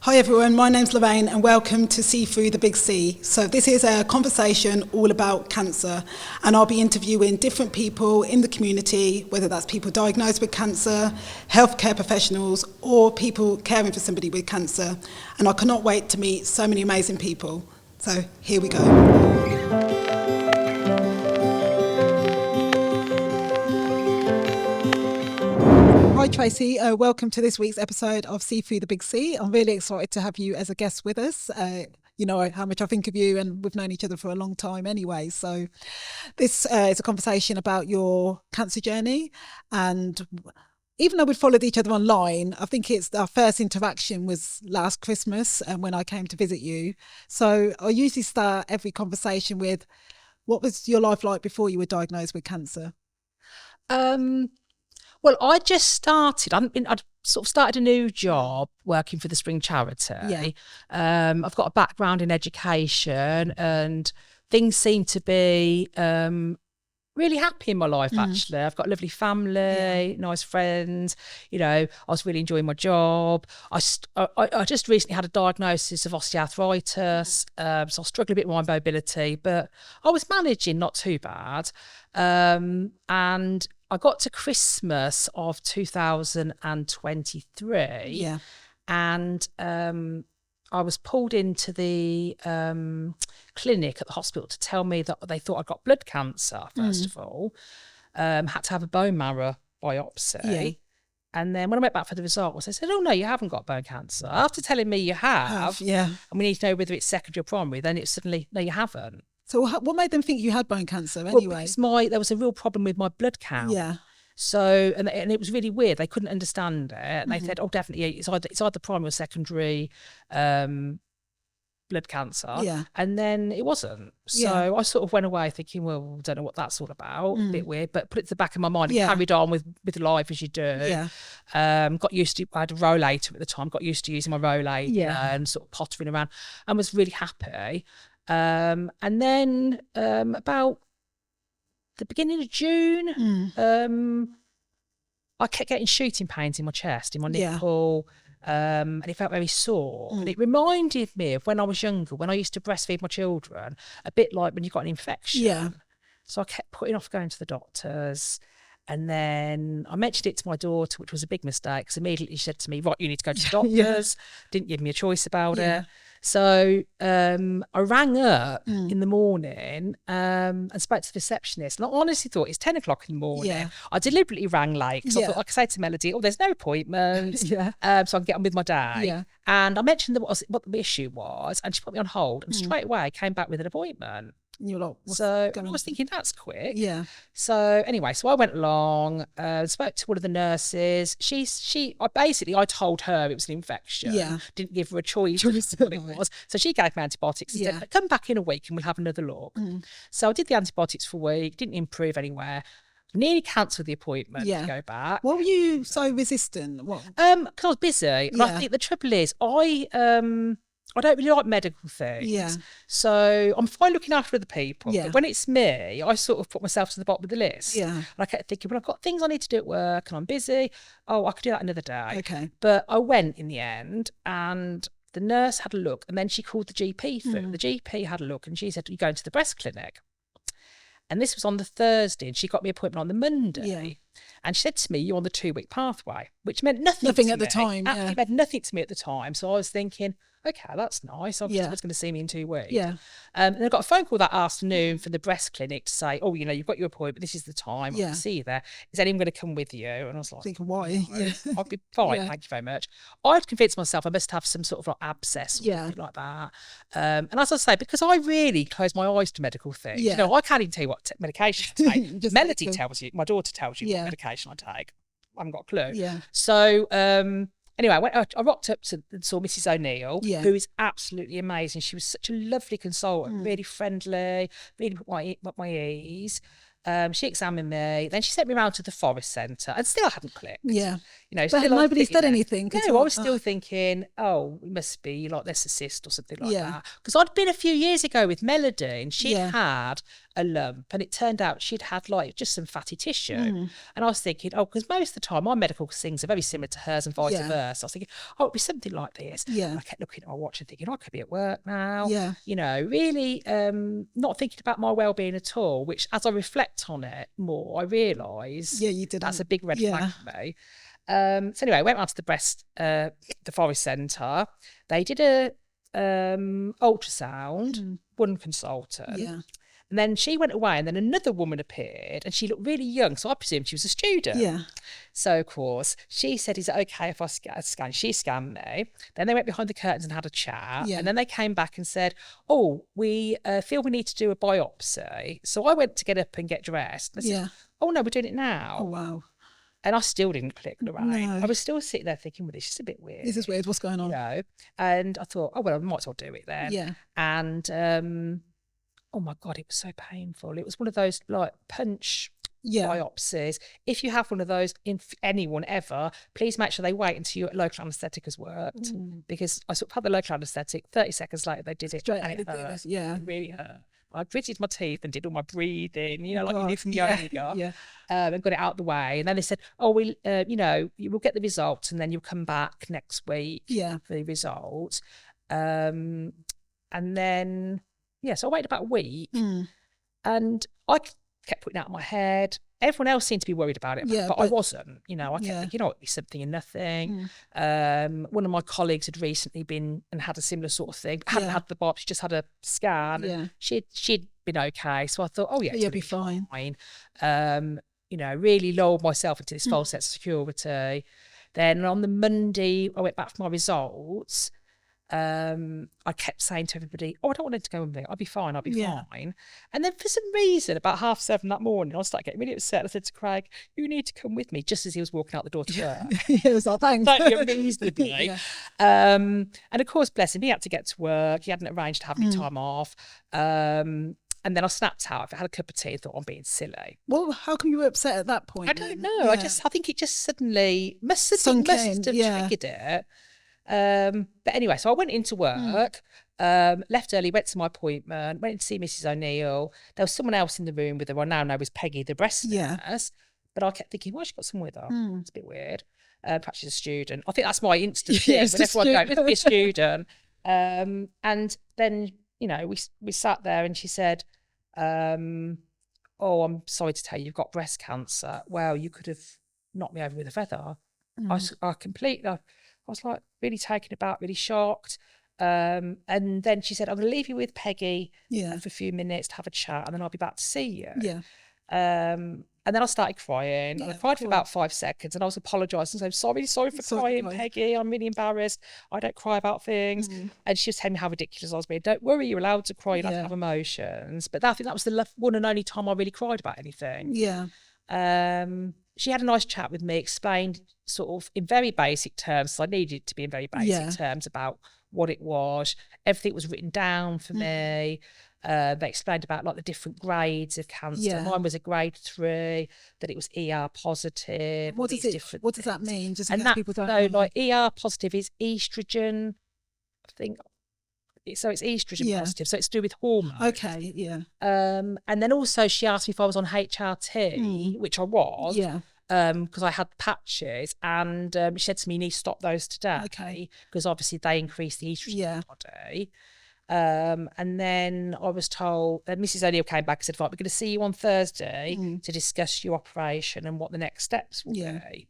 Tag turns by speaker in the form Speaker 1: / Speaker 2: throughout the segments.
Speaker 1: Hi everyone, my name's Lorraine and welcome to See Through the Big C. So this is a conversation all about cancer, and I'll be interviewing different people in the community, whether that's people diagnosed with cancer, healthcare professionals, or people caring for somebody with cancer. And I cannot wait to meet so many amazing people. So here we go. Hi Tracy, welcome to this week's episode of See Through the Big C. I'm really excited to have you as a guest with us. You know how much I think of you, and we've known each other for a long time anyway. So this is a conversation about your cancer journey, and even though we'd followed each other online, I think it's our first interaction was last Christmas and when I came to visit you. So I usually start every conversation with, what was your life like before you were diagnosed with cancer?
Speaker 2: Well, I just started. I'd sort of started a new job working for the Spring Charity.
Speaker 1: Yeah.
Speaker 2: I've got a background in education, and things seem to be really happy in my life, actually. I've got a lovely family, nice friends. You know, I was really enjoying my job. I just recently had a diagnosis of osteoarthritis, so I struggle a bit with my mobility, but I was managing not too bad. And I got to Christmas of 2023, and I was pulled into the clinic at the hospital to tell me that they thought I got blood cancer, first of all. Had to have a bone marrow biopsy. Yeah. And then when I went back for the results, they said, oh, no, you haven't got bone cancer. After telling me you have, and we need to know whether it's secondary or primary, then it's suddenly, no, you haven't.
Speaker 1: So what made them think you had bone cancer anyway?
Speaker 2: Well, there was a real problem with my blood count.
Speaker 1: Yeah.
Speaker 2: So, and it was really weird. They couldn't understand it. And they said, oh, definitely, it's either primary or secondary blood cancer.
Speaker 1: Yeah.
Speaker 2: And then it wasn't. So I sort of went away thinking, well, don't know what that's all about. A bit weird, but put it to the back of my mind and carried on with life as you do.
Speaker 1: Yeah.
Speaker 2: Got used to, I had a rollator at the time, got used to using my rollator and sort of pottering around, and was really happy. And then about the beginning of June, I kept getting shooting pains in my chest, in my nipple, and it felt very sore. And it reminded me of when I was younger, when I used to breastfeed my children, a bit like when you got an infection. Yeah. So I kept putting off going to the doctors. And then I mentioned it to my daughter, which was a big mistake, because immediately she said to me, right, you need to go to the doctors. Didn't give me a choice about it. So I rang up in the morning and spoke to the receptionist. And I honestly thought it's 10 o'clock in the morning. Yeah. I deliberately rang late because I thought I could say to Melody, oh, there's no appointment. So I can get on with my day. Yeah. And I mentioned what the issue was, and she put me on hold and straight away came back with an appointment.
Speaker 1: And you're like,
Speaker 2: so I was thinking, that's quick.
Speaker 1: Yeah.
Speaker 2: So anyway, so I went along, spoke to one of the nurses. I told her it was an infection. Yeah. Didn't give her a choice of what it was. So she gave me antibiotics and said, come back in a week and we'll have another look. So I did the antibiotics for a week, didn't improve anywhere. Nearly cancelled the appointment to go back.
Speaker 1: Why were you so resistant? What?
Speaker 2: Because I was busy. And I think the trouble is, I don't really like medical things. Yeah. So I'm fine looking after other people. Yeah. But when it's me, I sort of put myself to the bottom of the list. Yeah. And I kept thinking, well, I've got things I need to do at work and I'm busy. Oh, I could do that another day. Okay. But I went in the end, and the nurse had a look, and then she called the GP through. The GP had a look and she said, you're going to the breast clinic. And this was on the Thursday, and she got me an appointment on the Monday. Yeah. And she said to me, you're on the 2-week pathway, which meant nothing at the time. Absolutely meant nothing to me at the time. So I was thinking, okay, that's nice. I was going to see me in 2 weeks. Yeah. And I got a phone call that afternoon from the breast clinic to say, oh, you know, you've got your appointment. This is the time. I can see you there. Is anyone going to come with you? And I was like,
Speaker 1: thinking, why?
Speaker 2: No, I'd be fine. Thank you very much. I'd convinced myself I must have some sort of like abscess or something like that. And as I say, because I really close my eyes to medical things. You know, I can't even tell you what medication I take. Melody tells you, my daughter tells you what medication I take. I haven't got a clue. Yeah. So, anyway, I rocked up and saw Mrs. O'Neill, who is absolutely amazing. She was such a lovely consultant, really friendly, really put my ease. She examined me. Then she sent me around to the Forest Centre, and still hadn't clicked. Yeah.
Speaker 1: But
Speaker 2: still
Speaker 1: nobody said anything.
Speaker 2: No, I was still thinking, oh, it must be like there's a cyst or something like that. Because I'd been a few years ago with Melody, and she'd had a lump, and it turned out she'd had like just some fatty tissue. And I was thinking, oh, because most of the time my medical things are very similar to hers and vice versa. I was thinking, oh, it'd be something like this. And I kept looking at my watch and thinking, I could be at work now. Really not thinking about my well-being at all, which as I reflect on it more, I realise
Speaker 1: you did.
Speaker 2: That's a big red flag for me. So anyway, I went round to the Forest Centre. They did a ultrasound, one consultant. And then she went away, and then another woman appeared, and she looked really young, so I presumed she was a student. So, of course, she said, is it okay if I scan? She scanned me. Then they went behind the curtains and had a chat. And then they came back and said, oh, we feel we need to do a biopsy. So I went to get up and get dressed. And they said, oh, no, we're doing it now.
Speaker 1: Oh, wow.
Speaker 2: And I still didn't click, Lorraine.
Speaker 1: No.
Speaker 2: I was still sitting there thinking, well, this is a bit weird.
Speaker 1: This is weird. What's going on?
Speaker 2: And I thought, oh, well, I might as well do it then. And... oh my God, it was so painful. It was one of those like punch biopsies. If you have one of those, anyone ever, please make sure they wait until your local anaesthetic has worked. Because I sort of had the local anaesthetic, 30 seconds later they did it.
Speaker 1: Straight
Speaker 2: and it hurt.
Speaker 1: It
Speaker 2: really hurt. I gritted my teeth and did all my breathing, like you do from yoga, and got it out the way. And then they said, oh, we'll get the results, and then you'll come back next week for the results. And then... so I waited about a week, and I kept putting it out of my head. Everyone else seemed to be worried about it, but I wasn't. I kept thinking, it'd be something and nothing. One of my colleagues had recently been and had a similar sort of thing. Hadn't had the biopsy, just had a scan. And she'd been okay, so I thought, oh yeah,
Speaker 1: you'll be fine.
Speaker 2: Really lowered myself into this false sense of security. Then on the Monday, I went back for my results. I kept saying to everybody, oh, I don't want him to go with me. I'll be fine. And then for some reason, about 7:30 that morning, I started getting really upset. I said to Craig, you need to come with me, just as he was walking out the door to work.
Speaker 1: It was like, thanks.
Speaker 2: Totally unreasonably. And of course, bless him, he had to get to work. He hadn't arranged to have any time off. And then I snapped out. I had a cup of tea and thought, I'm being silly.
Speaker 1: Well, how come you were upset at that point?
Speaker 2: I don't know. I think it just suddenly must have triggered it. But anyway, so I went into work, left early, went to my appointment, went in to see Mrs. O'Neill. There was someone else in the room with her. I now know was Peggy, the breast nurse. But I kept thinking, why has she got someone with her? It's a bit weird. Perhaps she's a student. I think that's my instant thing. When everyone goes, must be a student. And then, we sat there and she said, oh, I'm sorry to tell you, you've got breast cancer. Well, you could have knocked me over with a feather. I was like really taken aback, really shocked. And then she said, I'm going to leave you with Peggy for a few minutes to have a chat, and then I'll be back to see you. And then I started crying. And I cried for about 5 seconds, and I was apologising. So sorry for crying, Peggy. I'm really embarrassed. I don't cry about things. And she was telling me how ridiculous I was being. Don't worry, you're allowed to cry. You don't have emotions. But I think that was the one and only time I really cried about anything. She had a nice chat with me, explained sort of in very basic terms, so I needed it to be in very basic terms about what it was. Everything was written down for me. They explained about like the different grades of cancer. Mine was a grade 3, that it was ER positive.
Speaker 1: What does that mean? Just in
Speaker 2: and
Speaker 1: case people don't know.
Speaker 2: Like ER positive is estrogen, I think. So it's estrogen positive, so it's to do with hormones.
Speaker 1: Okay,
Speaker 2: and then also she asked me if I was on HRT, which I was. Because I had patches, and she said to me, you need to stop those today, because obviously they increase the estrogen in the body. And then I was told that Mrs. O'Neill came back and said, right, we're going to see you on Thursday to discuss your operation and what the next steps will be.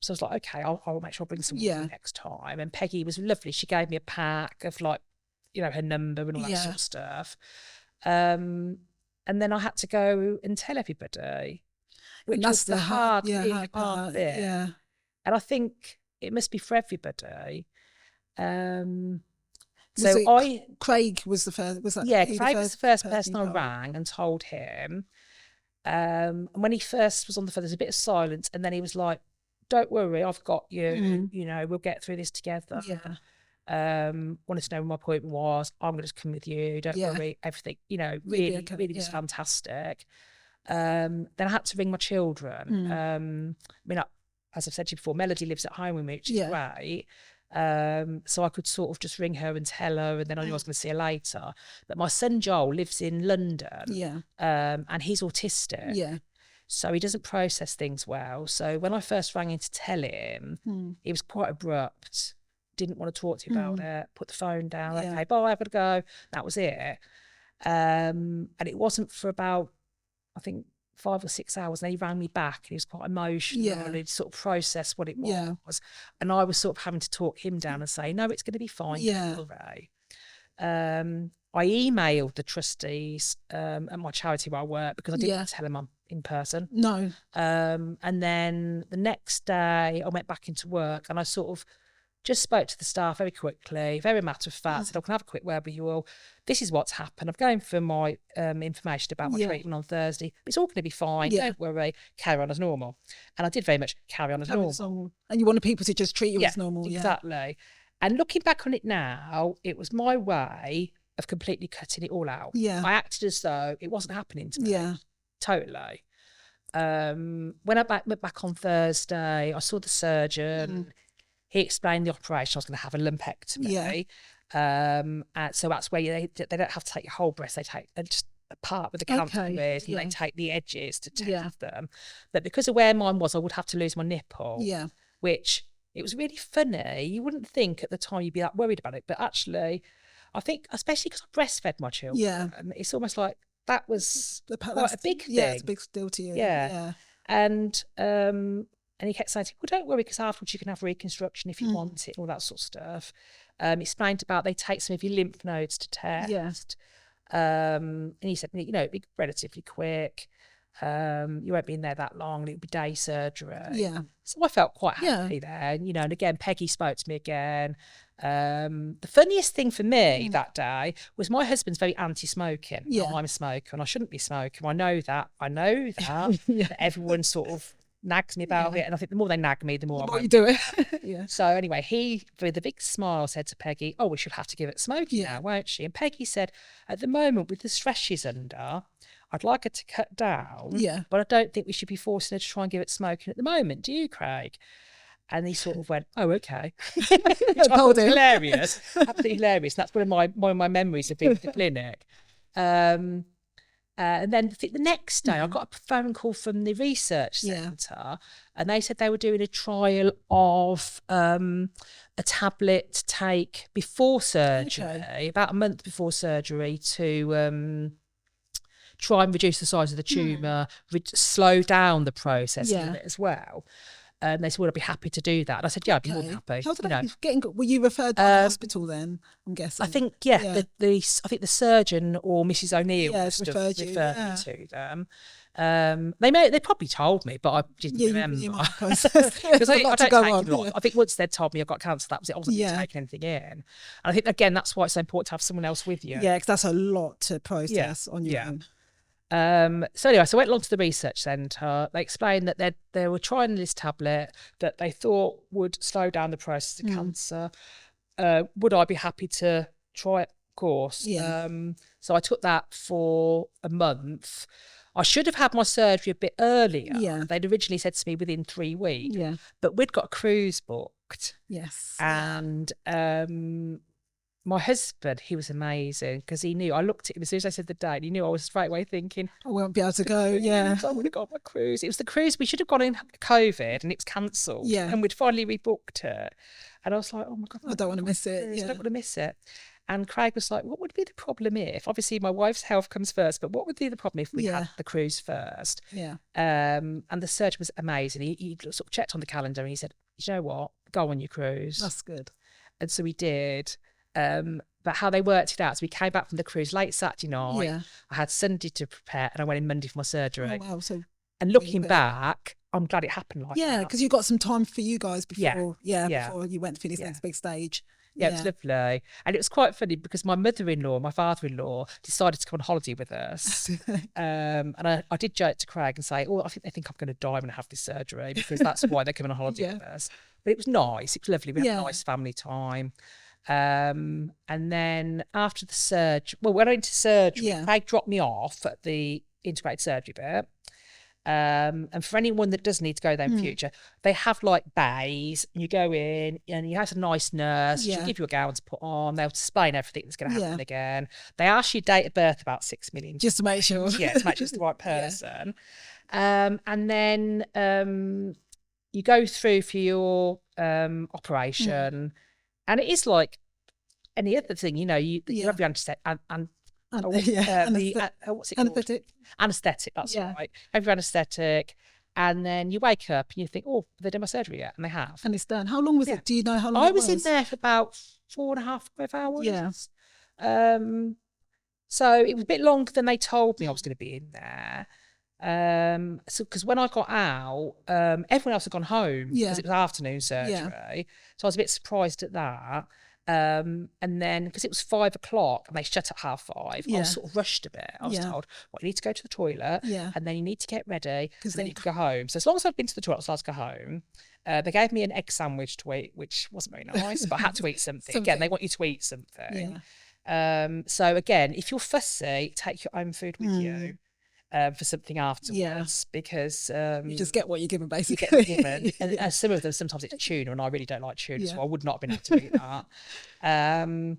Speaker 2: So I was like, okay, I'll make sure I bring someone next time. And Peggy was lovely. She gave me a pack of like, her number and all that sort of stuff. And then I had to go and tell everybody, which was the hard bit. And I think it must be for everybody.
Speaker 1: Craig was the first. Was that?
Speaker 2: Craig was the first person I rang and told him. And when he first was on the phone, there was a bit of silence, and then he was like, "Don't worry, I've got you. We'll get through this together." Wanted to know when my appointment was. I'm going to come with you. Don't worry, everything. Really was fantastic. Then I had to ring my children. as I've said to you before, Melody lives at home with me, which is
Speaker 1: Yeah.
Speaker 2: great. So I could sort of just ring her and tell her, and then I knew I was going to see her later. But my son Joel lives in London,
Speaker 1: Yeah.
Speaker 2: and he's autistic.
Speaker 1: Yeah.
Speaker 2: So he doesn't process things well. So when I first rang in to tell him, he was quite abrupt, didn't want to talk to you about it, put the phone down,
Speaker 1: Yeah.
Speaker 2: okay, bye, I've got to go. That was it. And it wasn't for about, I think, 5 or 6 hours. And then he rang me back and he was quite emotional, and he'd sort of processed what it was. And I was sort of having to talk him down and say, no, it's going to be fine.
Speaker 1: Yeah.
Speaker 2: Ray. I emailed the trustees at my charity where I work, because I didn't tell them I'm in person.
Speaker 1: No.
Speaker 2: And then the next day I went back into work, and I sort of just spoke to the staff very quickly, very matter of fact, said, I can have a quick word with you all. This is what's happened. I'm going for my information about my treatment on Thursday. It's all going to be fine. Don't worry. Carry on as normal. And I did very much carry on as normal.
Speaker 1: And you wanted people to just treat you as normal.
Speaker 2: Exactly. And looking back on it now, it was my way of completely cutting it all out.
Speaker 1: Yeah.
Speaker 2: I acted as though it wasn't happening to me.
Speaker 1: Yeah.
Speaker 2: Totally. When I went back on Thursday, I saw the surgeon. He explained the operation. I was going to have a lumpectomy. And so that's where they don't have to take your whole breast. They take just a part with the cancer is, and they take the edges to test them. But because of where mine was, I would have to lose my nipple.
Speaker 1: Yeah.
Speaker 2: Which, it was really funny. You wouldn't think at the time you'd be that worried about it. But actually, I think, especially because I breastfed my children, it's almost like that was quite a big thing.
Speaker 1: Yeah, it's a big deal to you.
Speaker 2: Yeah. And he kept saying, well, don't worry, because afterwards you can have reconstruction if you want it, all that sort of stuff. Explained about they take some of your lymph nodes to test. And he said, it'd be relatively quick. You won't be in there that long, and it would be day surgery.
Speaker 1: Yeah.
Speaker 2: So I felt quite happy there. And, and again, Peggy spoke to me again. The funniest thing for me that day was my husband's very anti-smoking.
Speaker 1: Yeah.
Speaker 2: I'm a smoker and I shouldn't be smoking. I know that. That everyone sort of nags me about it, and I think the more they nag me, the more
Speaker 1: you do it.
Speaker 2: So anyway, he, with a big smile, said to Peggy, oh, we should have to give it smoking now, won't she? And Peggy said, at the moment, with the stress she's under, I'd like her to cut down, but I don't think we should be forcing her to try and give it smoking at the moment. Do you, Craig? And he sort of went, oh, okay. Which I thought was hilarious, absolutely hilarious. And that's one of my memories of being at the clinic. And then the next day, I got a phone call from the research centre, and they said they were doing a trial of a tablet to take before surgery, about a month before surgery, to try and reduce the size of the tumour, slow down the process of it as well. And they said, would I be happy to do that? And I said, yeah, I'd be more than happy.
Speaker 1: How did were you referred to the hospital then, I'm guessing?
Speaker 2: I think, I think the surgeon or Mrs. O'Neill must have referred me to them. They probably told me, but I didn't remember. Because I don't take it on. I think once they'd told me I got cancer, that was it. I wasn't taking anything in. And I think, again, that's why it's so important to have someone else with you.
Speaker 1: Yeah, because that's a lot to process on your own.
Speaker 2: So anyway, so I went along to the research centre. They explained that they were trying this tablet that they thought would slow down the process of cancer. Would I be happy to try it? Of course.
Speaker 1: Yeah.
Speaker 2: So I took that for a month. I should have had my surgery a bit earlier.
Speaker 1: Yeah.
Speaker 2: They'd originally said to me within 3 weeks.
Speaker 1: Yeah.
Speaker 2: But we'd got a cruise booked.
Speaker 1: Yes.
Speaker 2: And my husband, he was amazing, because he knew, I looked at him as soon as I said the date, he knew I was straight away thinking,
Speaker 1: I won't be able to go. Yeah.
Speaker 2: I would have got my cruise. It was the cruise, we should have gone in COVID and it was cancelled.
Speaker 1: Yeah.
Speaker 2: And we'd finally rebooked it. And I was like, oh my God,
Speaker 1: I don't want to miss it.
Speaker 2: I don't want to miss it. And Craig was like, what would be the problem if, obviously my wife's health comes first, but what would be the problem if we had the cruise first?
Speaker 1: Yeah.
Speaker 2: And the surgeon was amazing. He sort of checked on the calendar and he said, you know what, go on your cruise.
Speaker 1: That's good.
Speaker 2: And so we did. But how they worked it out, so we came back from the cruise late Saturday night.
Speaker 1: Yeah.
Speaker 2: I had Sunday to prepare, and I went in Monday for my surgery.
Speaker 1: Oh, wow. So,
Speaker 2: and looking back, I'm glad it happened like that.
Speaker 1: Yeah, because you got some time for you guys before,
Speaker 2: Yeah.
Speaker 1: before you went for this next big stage.
Speaker 2: Yeah, it was lovely. And it was quite funny because my mother-in-law, my father-in-law, decided to come on holiday with us. And I did joke to Craig and say, oh, I think they think I'm going to die when I have this surgery, because that's why they're coming on holiday with us. But it was nice. It was lovely. We had a nice family time. And then after the surgery, we went into surgery. Craig dropped me off at the integrated surgery bit. And for anyone that does need to go there in future, they have like bays, and you go in and you have a nice nurse. She'll give you a gown to put on. They'll explain everything that's going to happen again. They ask you date of birth about 6 million
Speaker 1: just to make sure.
Speaker 2: Yeah, to make sure it's the right person. And then you go through for your operation, and it is like any other thing, you have your anesthetic what's it called? Anaesthetic, that's right. Have your anaesthetic, and then you wake up and you think, oh, have they done my surgery yet? And they have.
Speaker 1: And it's done. How long was it? Do you know how long
Speaker 2: I
Speaker 1: it was?
Speaker 2: was in there for about 4.5, 5 hours.
Speaker 1: Yeah.
Speaker 2: So it was a bit longer than they told me I was going to be in there. So because when I got out, everyone else had gone home because it was afternoon surgery. So I was a bit surprised at that. And then because it was 5 o'clock and they shut at 5:30, I was sort of rushed a bit. I was told, well, you need to go to the toilet, and then you need to get ready, and then you can go home. So as long as I'd been to the toilet, I was allowed to go home. They gave me an egg sandwich to eat, which wasn't very nice, but I had to eat something. Again, they want you to eat something. So again, if you're fussy, take your own food with you. For something afterwards, because
Speaker 1: you just get what you're given, basically.
Speaker 2: You get given. And some of them, sometimes it's tuna, and I really don't like tuna, so I would not have been able to eat that. And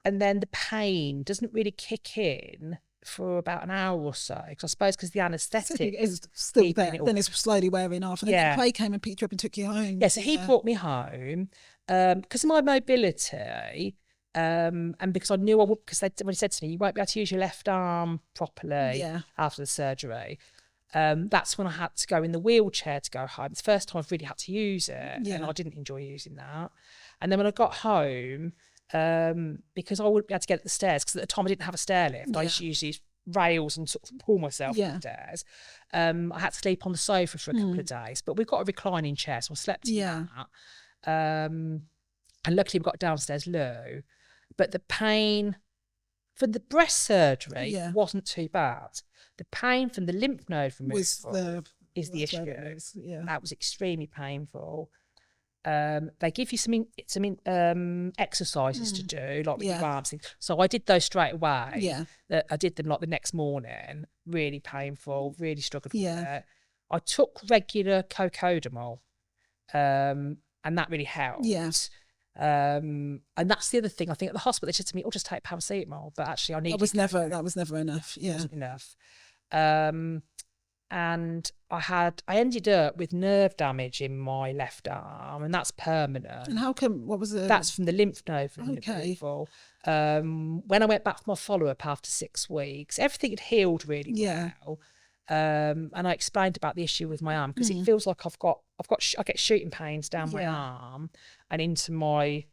Speaker 2: then the pain doesn't really kick in for about an hour or so, because I suppose because the anaesthetic
Speaker 1: is still there, then it's slowly wearing off. And then Craig came and picked you up and took you home.
Speaker 2: Yeah, so he brought me home because of my mobility. And because I knew I would, because when he said to me, you won't be able to use your left arm properly after the surgery, that's when I had to go in the wheelchair to go home. It's the first time I've really had to use it, and I didn't enjoy using that. And then when I got home, because I wouldn't be able to get up the stairs, because at the time I didn't have a stair lift, I used to use these rails and sort of pull myself up the stairs. I had to sleep on the sofa for a couple of days, but we've got a reclining chair, so I slept in that. And luckily we got a downstairs loo. But the pain from the breast surgery wasn't too bad. The pain from the lymph node removal is the issue. That was extremely painful. They give you some exercises to do, like with your arms. So I did those straight away. I did them like the next morning. Really painful, really struggled with it. I took regular cocodamol, and that really helped. And that's the other thing. I think at the hospital they said to me, "Oh, just take paracetamol," but actually I needed
Speaker 1: that was never enough.
Speaker 2: It wasn't enough. And I ended up with nerve damage in my left arm, and that's permanent.
Speaker 1: And how come? What was it?
Speaker 2: That's from the lymph node removal. When I went back for my follow up after 6 weeks, everything had healed really well. And I explained about the issue with my arm, because it feels like I get shooting pains down my arm and into my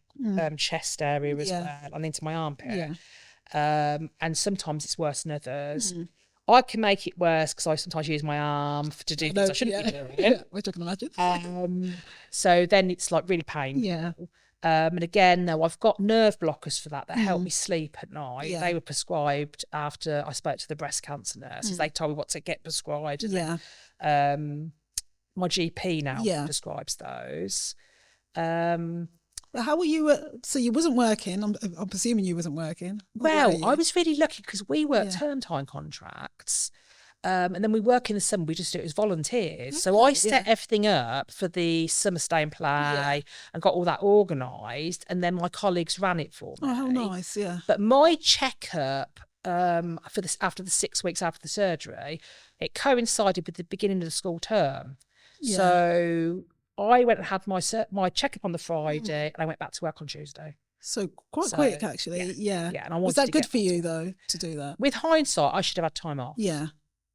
Speaker 2: chest area as well, and into my armpit. And sometimes it's worse than others. I can make it worse because I sometimes use my arm to do things I shouldn't be doing.
Speaker 1: Which I can imagine.
Speaker 2: So then it's like really painful. And again, though, I've got nerve blockers for that help me sleep at night. They were prescribed after I spoke to the breast cancer nurses. They told me what to get prescribed. And my GP now prescribes those.
Speaker 1: How were you? So you wasn't working. I'm presuming you wasn't working.
Speaker 2: Well, I was really lucky because we work term time contracts. And then we work in the summer, we just do it as volunteers. So I set everything up for the summer stay and play and got all that organised. And then my colleagues ran it for me.
Speaker 1: Oh, how nice,
Speaker 2: But my checkup after the 6 weeks after the surgery, it coincided with the beginning of the school term. So I went and had my checkup on the Friday and I went back to work on Tuesday.
Speaker 1: So quick, actually. Yeah.
Speaker 2: And I
Speaker 1: was that good for you, though, to do that?
Speaker 2: With hindsight, I should have had time off.
Speaker 1: Yeah.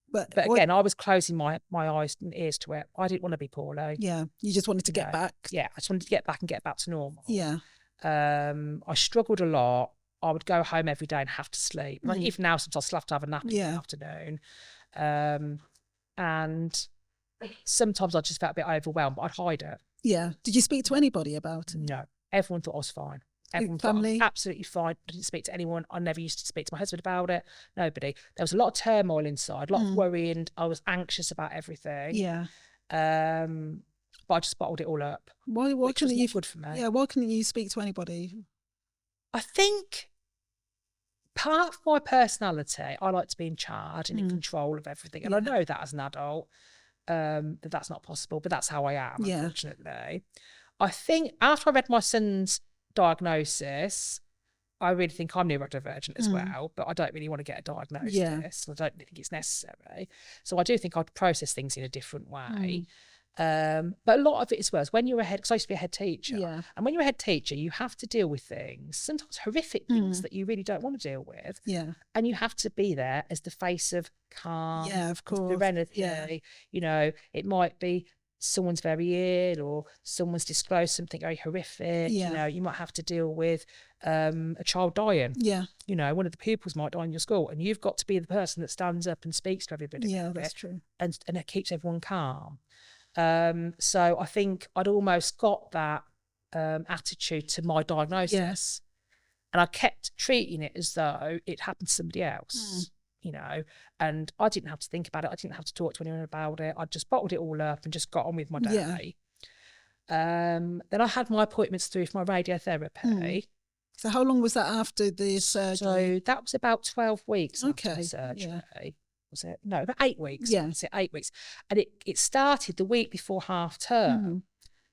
Speaker 2: But again, I was closing my eyes and ears to it. I didn't want to be poorly.
Speaker 1: Yeah, you just wanted to get back.
Speaker 2: Yeah, I just wanted to get back and get back to normal.
Speaker 1: Yeah.
Speaker 2: I struggled a lot. I would go home every day and have to sleep. Like even now, sometimes I still have to have a nap in the afternoon. And sometimes I just felt a bit overwhelmed, but I'd hide it.
Speaker 1: Yeah. Did you speak to anybody about it?
Speaker 2: No. Everyone thought I was fine. Everyone
Speaker 1: family?
Speaker 2: Absolutely fine. I didn't speak to anyone. I never used to speak to my husband about it. Nobody. There was a lot of turmoil inside, a lot of worrying. I was anxious about everything.
Speaker 1: Yeah.
Speaker 2: But I just bottled it all up.
Speaker 1: Why
Speaker 2: which was
Speaker 1: good for me? Yeah. Why couldn't you speak to anybody?
Speaker 2: I think part of my personality, I like to be in charge and in control of everything. And I know that as an adult, that's not possible, but that's how I am, unfortunately. I think after I read my son's diagnosis, I really think I'm neurodivergent as well, but I don't really want to get a diagnosis. I don't think it's necessary. So I do think I'd process things in a different way. But a lot of it as well is when you're a head, because I used to be a head teacher, and when you're a head teacher, you have to deal with things, sometimes horrific things that you really don't want to deal with. And you have to be there as the face of calm,
Speaker 1: of course,
Speaker 2: serenity. You know, it might be someone's very ill or someone's disclosed something very horrific. You know, you might have to deal with a child dying. You know, one of the pupils might die in your school, and you've got to be the person that stands up and speaks to everybody.
Speaker 1: That's true.
Speaker 2: And it keeps everyone calm. So I think I'd almost got that attitude to my diagnosis, and I kept treating it as though it happened to somebody else. You know, and I didn't have to think about it. I didn't have to talk to anyone about it. I just bottled it all up and just got on with my day. Then I had my appointments through for my radiotherapy.
Speaker 1: So how long was that after the surgery?
Speaker 2: So that was about 12 weeks after the surgery. Was it? No, about 8 weeks. Was it 8 weeks? And it started the week before half term.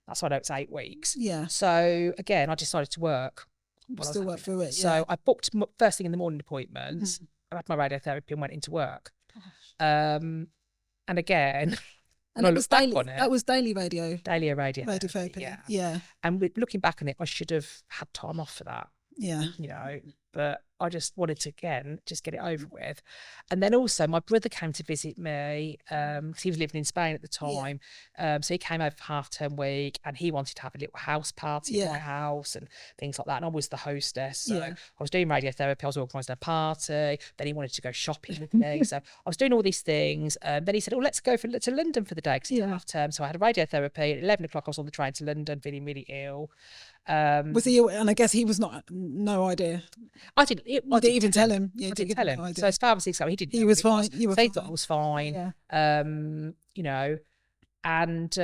Speaker 2: That's why I know it's 8 weeks. So again, I decided to work.
Speaker 1: Still work through it.
Speaker 2: So I booked first thing in the morning appointments. I had my radiotherapy and went into work. And again,
Speaker 1: and it was daily. That was daily radiotherapy.
Speaker 2: And looking back on it, I should have had time off for that. You know, but I just wanted to again just get it over with. And then also my brother came to visit me because he was living in Spain at the time. So he came over for half-term week, and he wanted to have a little house party at my house and things like that. And I was the hostess, so I was doing radiotherapy, I was organising a party. Then he wanted to go shopping with me, so I was doing all these things. Then he said, "Oh, let's go to London for the day because it's half-term." So I had a radiotherapy at 11 o'clock. I was on the train to London, feeling really ill.
Speaker 1: Was he? And I guess he was no idea.
Speaker 2: I didn't
Speaker 1: even tell him.
Speaker 2: I didn't tell him. No, so as far as he didn't.
Speaker 1: He was fine. You were
Speaker 2: they
Speaker 1: fine.
Speaker 2: thought I was fine. You know, and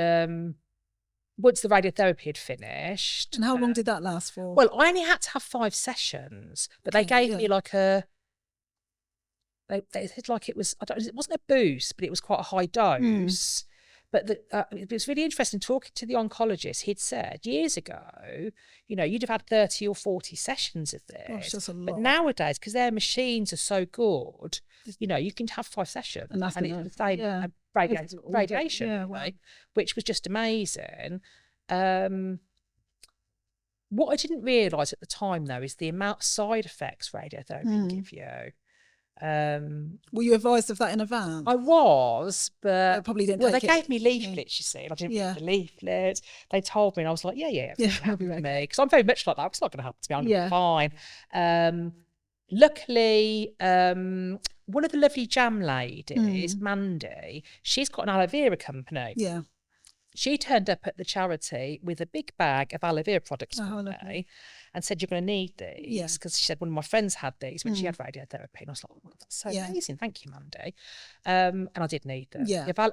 Speaker 2: once the radiotherapy had finished.
Speaker 1: And how long did that last for?
Speaker 2: Well, I only had to have 5 sessions, but they gave me like they said like it wasn't a boost, but it was quite a high dose. But it was really interesting talking to the oncologist. He'd said years ago, you know, you'd have had 30 or 40 sessions of this.
Speaker 1: Gosh, that's a lot.
Speaker 2: But nowadays, because their machines are so good, you know, you can have 5 sessions.
Speaker 1: And
Speaker 2: it's the same radiation, which was just amazing. What I didn't realise at the time, though, is the amount of side effects radiotherapy can give you.
Speaker 1: Were you advised of that in advance?
Speaker 2: I was, but
Speaker 1: they probably didn't.
Speaker 2: Well, they gave me leaflets, you see, and I didn't read the leaflets. They told me, and I was like,
Speaker 1: I'll be right.
Speaker 2: Me, because I'm very much like that. It's not going to happen to me. I'm going to be fine. Luckily, one of the lovely jam ladies, Mandy, she's got an aloe vera company. She turned up at the charity with a big bag of aloe vera products for me and said, "You're going to need these," because she said one of my friends had these when she had radiotherapy. And I was like, "Oh, that's so amazing. Thank you, Mandy." And I did need them.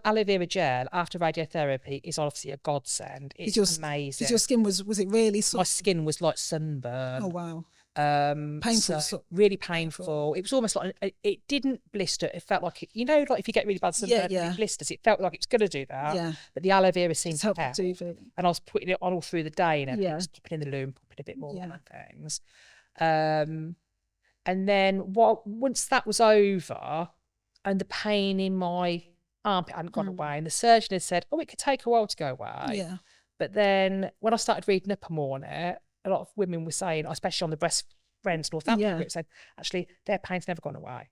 Speaker 2: Aloe vera gel after radiotherapy is obviously a godsend. It's amazing.
Speaker 1: Your skin was it really soft?
Speaker 2: My skin was like sunburn.
Speaker 1: Oh, wow.
Speaker 2: Painful, really painful. It was almost like it didn't blister. It felt like you know, like if you get really bad sunburn, it blisters. It felt like it was going to do that. But the aloe vera seemed to help. And I was putting it on all through the day, and everything. Just popping in the loom, popping a bit more on things. And then once that was over, and the pain in my armpit hadn't gone away, and the surgeon had said, "Oh, it could take a while to go away." But then when I started reading up on it, a lot of women were saying, especially on the Breast Friends Northampton group, said actually their pain's never gone away.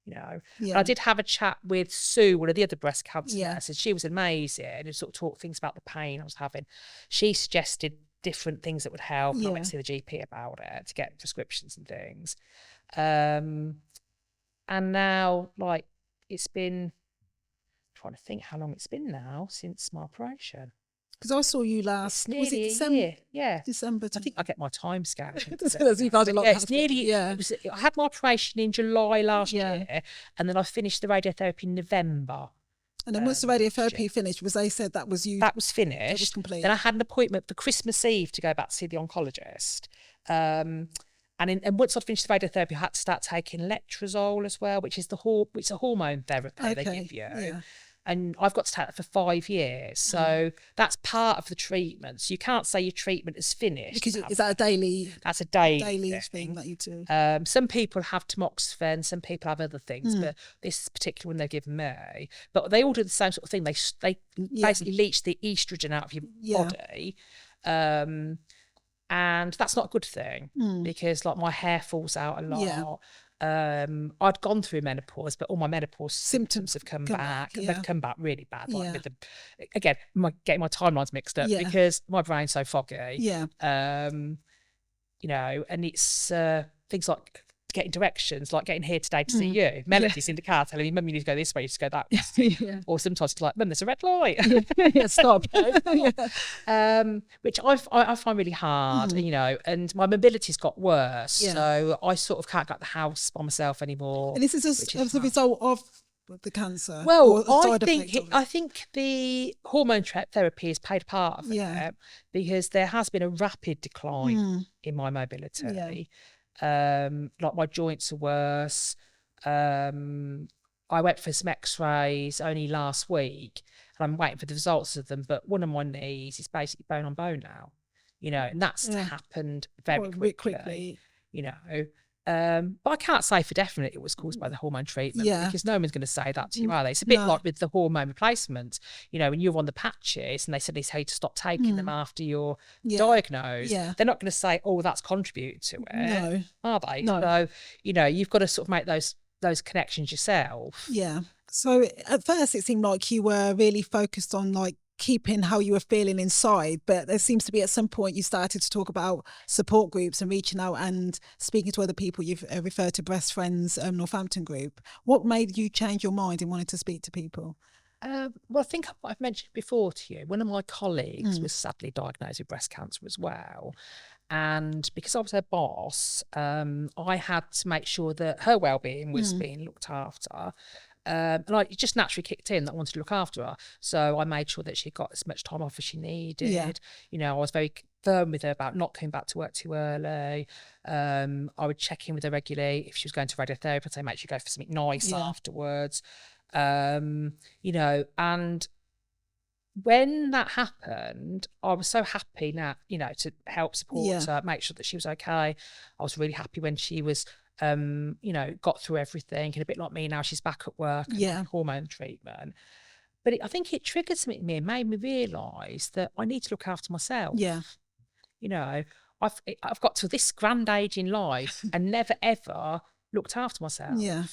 Speaker 2: You know, and I did have a chat with Sue, one of the other breast cancer nurses. She was amazing and sort of talked things about the pain I was having. She suggested different things that would help. And I went to see the GP about it to get prescriptions and things. And now, like, it's been, I'm trying to think how long it's been now since my operation.
Speaker 1: Because I saw you last,
Speaker 2: was it December?
Speaker 1: December.
Speaker 2: I think I get my time scale.
Speaker 1: You've had a lot.
Speaker 2: It's nearly. I had my operation in July last year, and then I finished the radiotherapy in November.
Speaker 1: And then once the radiotherapy finished, they said that was you?
Speaker 2: That was finished.
Speaker 1: That was complete.
Speaker 2: Then I had an appointment for Christmas Eve to go back to see the oncologist. And And once I'd finished the radiotherapy, I had to start taking letrozole as well, which is it's a hormone therapy they give you.
Speaker 1: Yeah.
Speaker 2: And I've got to take that for 5 years. So that's part of the treatment. So you can't say your treatment is finished.
Speaker 1: Because is that a daily?
Speaker 2: That's a daily
Speaker 1: thing that you do.
Speaker 2: Some people have tamoxifen, some people have other things, but this is particular one they've given me. But they all do the same sort of thing. They basically leach the estrogen out of your body. And that's not a good thing because like my hair falls out a lot.
Speaker 1: Yeah.
Speaker 2: I'd gone through menopause, but all my menopause symptoms have come back.
Speaker 1: Yeah.
Speaker 2: They've come back really bad. Like with getting my timelines mixed up because my brain's so foggy.
Speaker 1: Yeah.
Speaker 2: You know, and it's things like getting directions, like getting here today to see you. Melody's in the car telling me, Mum, you need to go this way, you need to go that way. Or sometimes it's like, Mum, there's a red light.
Speaker 1: Stop.
Speaker 2: Which I find really hard, you know, and my mobility's got worse. So I sort of can't get out the house by myself anymore.
Speaker 1: And this is as a result of the cancer?
Speaker 2: Well, I think the hormone therapy has played a part of it because there has been a rapid decline in my mobility. Like my joints are worse. I went for some x-rays only last week and I'm waiting for the results of them, but one of my knees is basically bone on bone now, you know, and that's happened very quickly, you know. But I can't say for definite it was caused by the hormone treatment because no one's going to say that to you, are they? It's a bit like with the hormone replacement, you know, when you're on the patches and they suddenly tell you to stop taking them after you're diagnosed, they're not going to say, oh, that's contributed to it, are they?
Speaker 1: No.
Speaker 2: So, you know, you've got to sort of make those connections yourself.
Speaker 1: Yeah. So at first it seemed like you were really focused on like keeping how you were feeling inside, but there seems to be at some point you started to talk about support groups and reaching out and speaking to other people. You've referred to Breast Friends Northampton group. What made you change your mind and wanted to speak to people?
Speaker 2: Well, I think I've mentioned before to you, one of my colleagues was sadly diagnosed with breast cancer as well. And because I was her boss, I had to make sure that her well-being was being looked after. And it just naturally kicked in that I wanted to look after her. So I made sure that she got as much time off as she needed. Yeah. You know, I was very firm with her about not coming back to work too early. I would check in with her regularly. If she was going to radiotherapy, I'd say make sure you go for something nice afterwards. You know, and when that happened, I was so happy now, you know, to help support her, make sure that she was okay. I was really happy when she was you know, got through everything, and a bit like me now, she's back at work and hormone treatment. But I think it triggered something in me and made me realise that I need to look after myself. Yeah. You know, I've got to this grand age in life and never ever looked after myself. Yeah.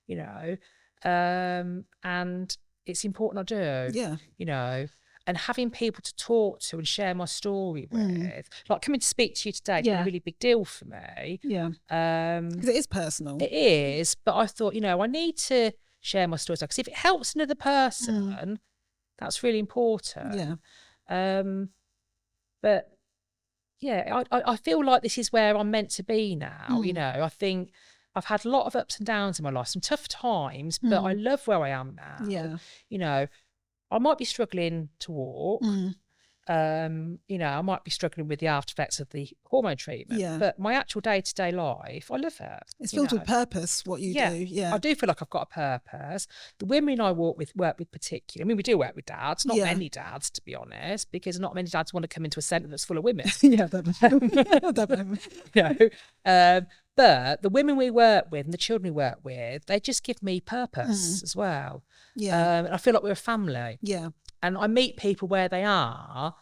Speaker 2: You know, and it's important I do. Yeah. You know, and having people to talk to and share my story with, like coming to speak to you today, is a really big deal for me. Yeah. Because
Speaker 1: it is personal.
Speaker 2: It is, but I thought, you know, I need to share my story because if it helps another person, that's really important. Yeah. But yeah, I feel like this is where I'm meant to be now. You know, I think I've had a lot of ups and downs in my life, some tough times, but I love where I am now. Yeah. You know, I might be struggling to walk. You know, I might be struggling with the after effects of the hormone treatment, but my actual day-to-day life, I love it.
Speaker 1: It's filled with purpose, what you do. Yeah,
Speaker 2: I do feel like I've got a purpose. The women I work with particularly, I mean, we do work with dads, not many dads, to be honest, because not many dads want to come into a centre that's full of women. But the women we work with and the children we work with, they just give me purpose as well. Yeah. And I feel like we're a family. Yeah. And I meet people where they are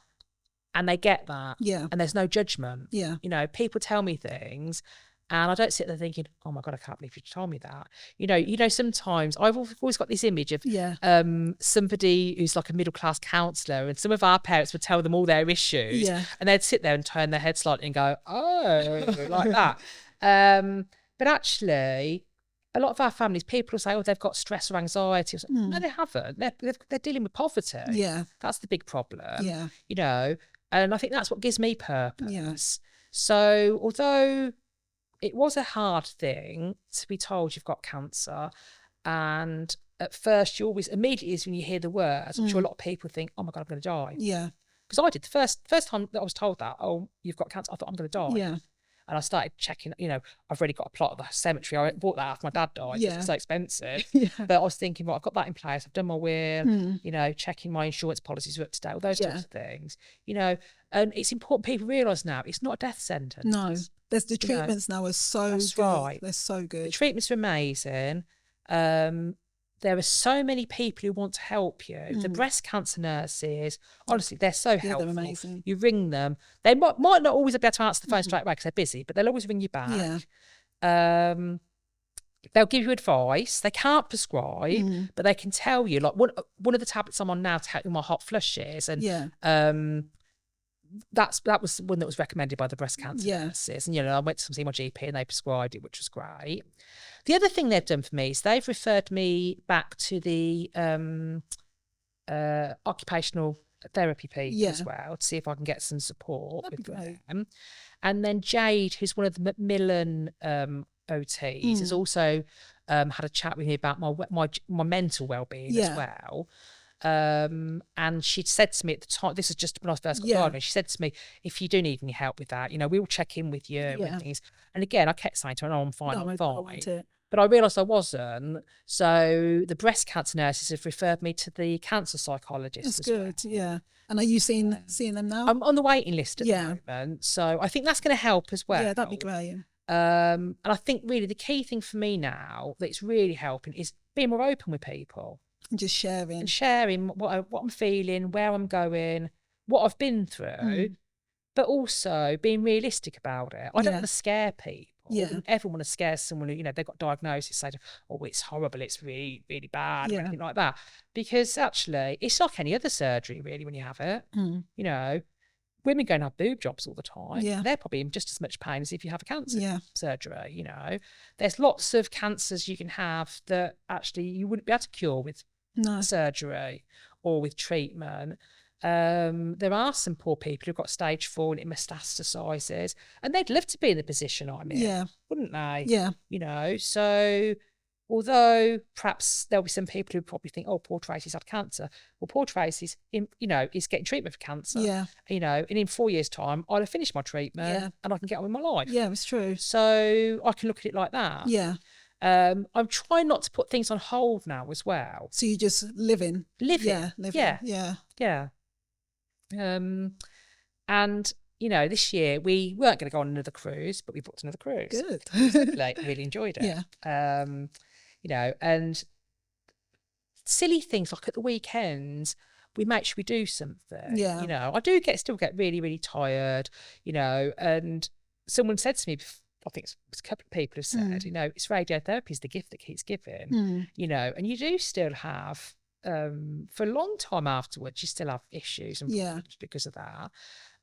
Speaker 2: and they get that. Yeah. And there's no judgment. Yeah. You know, people tell me things and I don't sit there thinking, oh my God, I can't believe you told me that. You know, sometimes I've always got this image of somebody who's like a middle-class counsellor, and some of our parents would tell them all their issues and they'd sit there and turn their head slightly and go, oh, like that. But actually, a lot of our families, people will say, oh, they've got stress or anxiety. Like, no, they haven't. They're dealing with poverty. Yeah. That's the big problem. Yeah. You know, and I think that's what gives me purpose. Yeah. So although it was a hard thing to be told you've got cancer, and at first you always, immediately when you hear the words, I'm sure a lot of people think, oh my God, I'm going to die. Yeah. Because I did. The first time that I was told that, oh, you've got cancer, I thought I'm going to die. Yeah. And I started checking, I've already got a plot of the cemetery. I bought that after my dad died.
Speaker 1: Yeah.
Speaker 2: It's so expensive.
Speaker 1: Yeah.
Speaker 2: But I was thinking, well, I've got that in place. I've done my will, checking my insurance policies are up to date, all those types of things, and it's important people realise now it's not a death sentence.
Speaker 1: No, there's the treatments now are so good.
Speaker 2: Right.
Speaker 1: They're so good.
Speaker 2: The treatments are amazing. There are so many people who want to help you. The breast cancer nurses, honestly, they're so helpful.
Speaker 1: They're amazing.
Speaker 2: You ring them. They might not always be able to answer the phone straight away because they're busy, but they'll always ring you back.
Speaker 1: Yeah.
Speaker 2: They'll give you advice. They can't prescribe, but they can tell you. Like one of the tablets I'm on now to help with my hot flushes, and that was one that was recommended by the breast cancer nurses. And I went to see my GP and they prescribed it, which was great. The other thing they've done for me is they've referred me back to the occupational therapy people as well to see if I can get some support with them. And then Jade, who's one of the Macmillan OTs, has also had a chat with me about my mental well-being as well. And she'd said to me at the time, this is just when I first got diagnosed, she said to me, if you do need any help with that, we'll check in with you and things. And again, I kept saying to her, no, I'm fine, I'm fine. But I realised I wasn't. So the breast cancer nurses have referred me to the cancer psychologist.
Speaker 1: That's good, yeah. And are you seeing them now?
Speaker 2: I'm on the waiting list at the moment. So I think that's going to help as well.
Speaker 1: Yeah, that'd be great.
Speaker 2: And I think really the key thing for me now that's really helping is being more open with people.
Speaker 1: And just sharing.
Speaker 2: And sharing what I'm feeling, where I'm going, what I've been through, but also being realistic about it. I don't want to scare people.
Speaker 1: Yeah.
Speaker 2: Everyone want to scare someone who, they've got diagnosis, say, oh, it's horrible, it's really, really bad, or anything like that. Because actually, it's like any other surgery, really, when you have it. Women go and have boob jobs all the time.
Speaker 1: Yeah.
Speaker 2: They're probably in just as much pain as if you have a cancer surgery, There's lots of cancers you can have that actually you wouldn't be able to cure with surgery or with treatment. There are some poor people who've got stage 4 and it metastasizes, and they'd love to be in the position I'm in, wouldn't they?
Speaker 1: Yeah.
Speaker 2: So although perhaps there'll be some people who probably think, oh, poor Tracy's had cancer. Well, poor Tracy's, is getting treatment for cancer.
Speaker 1: Yeah.
Speaker 2: And in 4 years' time, I'll have finished my treatment and I can get on with my life.
Speaker 1: Yeah, it's true.
Speaker 2: So I can look at it like that.
Speaker 1: Yeah.
Speaker 2: I'm trying not to put things on hold now as well.
Speaker 1: So you just living.
Speaker 2: Yeah. And this year we weren't going to go on another cruise, but we booked another cruise.
Speaker 1: Good.
Speaker 2: Really enjoyed it.
Speaker 1: Yeah.
Speaker 2: And silly things like at the weekends we make sure we do something.
Speaker 1: Yeah.
Speaker 2: I do still get really, really tired. And someone said to me, I think it's a couple of people have said, it's radiotherapy is the gift that keeps giving. And you do still have. For a long time afterwards, you still have issues and problems because of that.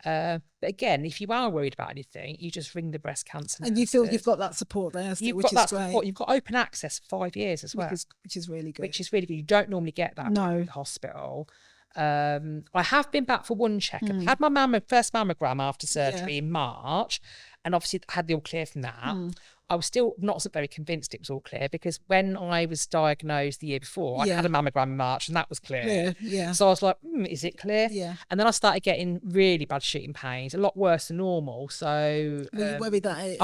Speaker 2: But again, if you are worried about anything, you just ring the breast cancer nurses.
Speaker 1: And you feel you've got that support there,
Speaker 2: which is great. Support. You've got open access for 5 years as well,
Speaker 1: which is really good.
Speaker 2: Which is really good. You don't normally get that in the hospital. I have been back for one checkup. I had my first mammogram after surgery in March, and obviously had the all clear from that. I was still not very convinced it was all clear because when I was diagnosed the year before, I had a mammogram in March and that was clear.
Speaker 1: Yeah.
Speaker 2: So I was like, is it clear?
Speaker 1: Yeah.
Speaker 2: And then I started getting really bad shooting pains, a lot worse than normal. So
Speaker 1: were you worried that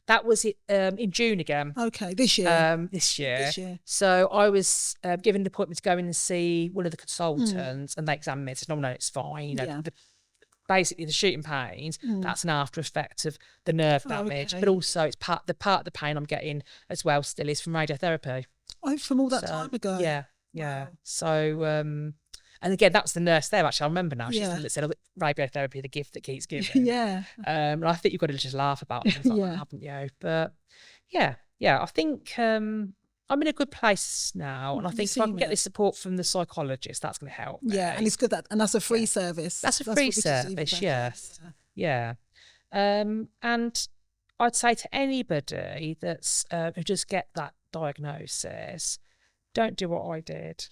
Speaker 2: that was it in June again.
Speaker 1: Okay, this year.
Speaker 2: This year. So I was given an appointment to go in and see one of the consultants, and they examined me and said, no, it's fine. Basically the shooting pains, that's an after effect of the nerve damage, but also it's part of the pain I'm getting as well still is from radiotherapy.
Speaker 1: Oh, from all that time ago.
Speaker 2: Yeah. Wow. So and again, that was the nurse there actually. I remember now. She said, oh, radiotherapy, the gift that keeps giving. And I think you've got to just laugh about it, haven't you? But I think I'm in a good place now, and I think if I can get this support from the psychologist, that's going to help me.
Speaker 1: Yeah, and it's good and that's a free service.
Speaker 2: That's a free service, yes. Yeah. And I'd say to anybody that's who just get that diagnosis, don't do what I did.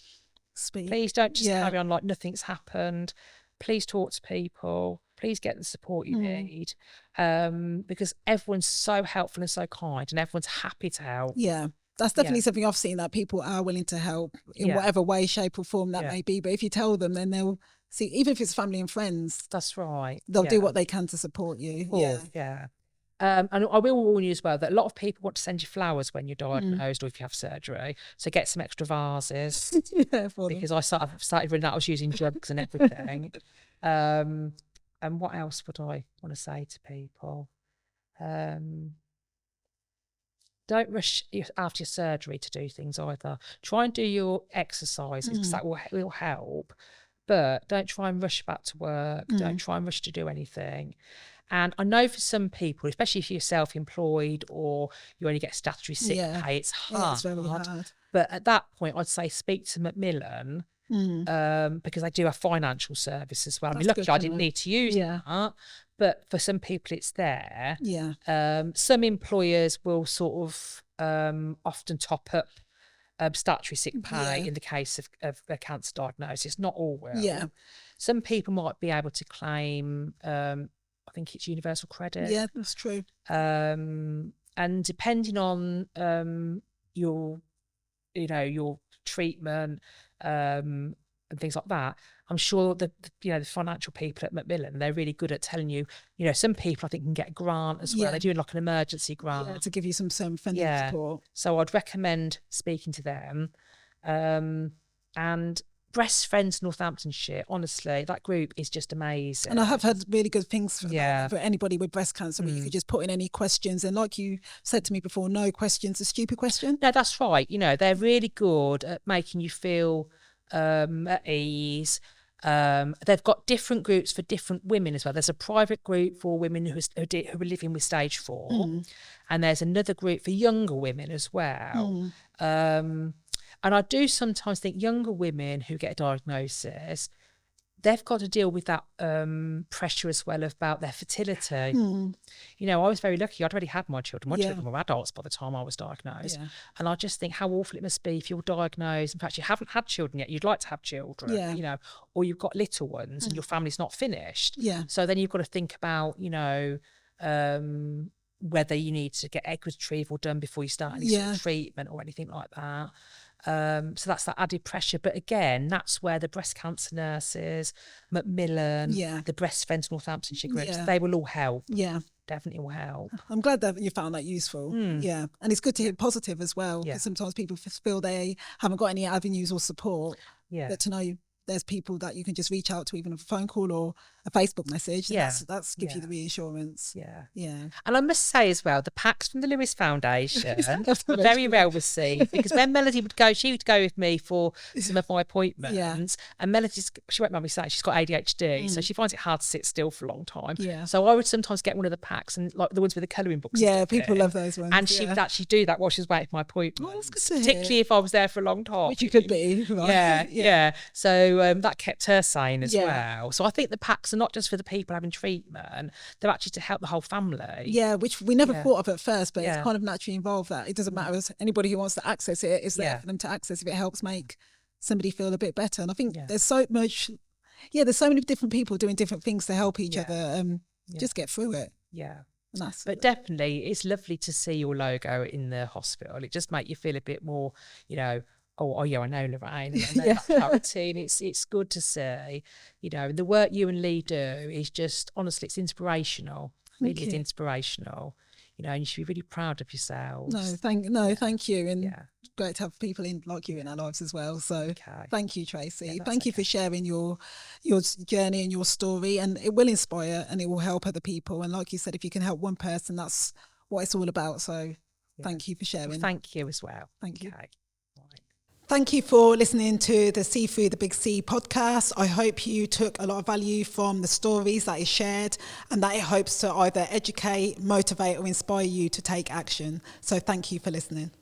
Speaker 2: Please don't just carry on like nothing's happened. Please talk to people. Please get the support you need, because everyone's so helpful and so kind, and everyone's happy to help.
Speaker 1: Yeah. That's definitely something I've seen, that people are willing to help in whatever way, shape or form that may be. But if you tell them, then they'll see, even if it's family and friends.
Speaker 2: That's right.
Speaker 1: They'll do what they can to support you.
Speaker 2: Yeah. And I will warn you as well that a lot of people want to send you flowers when you're diagnosed or if you have surgery. So get some extra vases. Because I started when I was using jugs and everything. And what else would I want to say to people? Don't rush after your surgery to do things either. Try and do your exercises because that will help. But don't try and rush back to work. Don't try and rush to do anything. And I know for some people, especially if you're self-employed or you only get statutory sick pay, it's hard.
Speaker 1: Yeah, it's very hard.
Speaker 2: But at that point, I'd say speak to Macmillan because they do a financial service as well. I mean, luckily, I didn't need to use that. But for some people, it's there.
Speaker 1: Yeah.
Speaker 2: Some employers will sort of often top up statutory sick pay in the case of a cancer diagnosis. Not all will.
Speaker 1: Yeah. Some
Speaker 2: people might be able to claim, I think it's universal credit.
Speaker 1: Yeah, that's true.
Speaker 2: And depending on your treatment and things like that, I'm sure the financial people at Macmillan, they're really good at telling you. Some people I think can get a grant as well. They're doing like an emergency grant
Speaker 1: to give you some funding support.
Speaker 2: So I'd recommend speaking to them. And Breast Friends Northamptonshire, honestly, that group is just amazing.
Speaker 1: And I have heard really good things for that, for anybody with breast cancer. You could just put in any questions. And like you said to me before, no question's a stupid question.
Speaker 2: No, that's right. They're really good at making you feel at ease. They've got different groups for different women as well. There's a private group for women who are living with stage 4. And there's another group for younger women as well. And I do sometimes think younger women who get a diagnosis, they've got to deal with that pressure as well about their fertility. I was very lucky. I'd already had my children. My children were adults by the time I was diagnosed. And I just think how awful it must be if you're diagnosed. In fact, you haven't had children yet. You'd like to have children, or you've got little ones and your family's not finished. So then you've got to think about, whether you need to get egg retrieval done before you start any sort of treatment or anything like that. So that's that added pressure. But again, that's where the breast cancer nurses, Macmillan, the Breast Friends Northamptonshire groups, they will all help. Definitely will help.
Speaker 1: I'm glad that you found that useful. And it's good to hear positive as well, because sometimes people feel they haven't got any avenues or support. But to know there's people that you can just reach out to, even a phone call or a Facebook message. That's gives you the reassurance. And
Speaker 2: I must say as well, the packs from the Lewis Foundation were very well received, because when Melody would go, she would go with me for some of my appointments. And Melody, she won't mind me saying, she's got ADHD, so she finds it hard to sit still for a long time. So I would sometimes get one of the packs, and like the ones with the colouring books.
Speaker 1: People love those ones.
Speaker 2: And she would actually do that while she was waiting for my appointment.
Speaker 1: That's good to hear.
Speaker 2: Particularly if I was there for a long time.
Speaker 1: Which you could be. Right?
Speaker 2: So that kept her sane as well. So I think the packs are not just for the people having treatment, they're actually to help the whole family.
Speaker 1: Which we never thought of at first, but it's kind of naturally involved that it doesn't matter if anybody who wants to access it is there for them to access if it helps make somebody feel a bit better. And I think there's so much, there's so many different people doing different things to help each other just get through it. But
Speaker 2: definitely it's lovely to see your logo in the hospital. It just makes you feel a bit more, I know Lorraine, and I know that charity, and it's good to see, the work you and Lee do is just, honestly, it's inspirational. Really is inspirational, and you should be really proud of yourselves.
Speaker 1: Thank you, and great to have people like you in our lives as well. So thank you, Tracy. Thank you for sharing your journey and your story, and it will inspire and it will help other people. And like you said, if you can help one person, that's what it's all about. So thank you for sharing.
Speaker 2: Well, thank you as well.
Speaker 1: Thank you. Thank you for listening to the See Through the Big C podcast. I hope you took a lot of value from the stories that is shared, and that it hopes to either educate, motivate or inspire you to take action. So thank you for listening.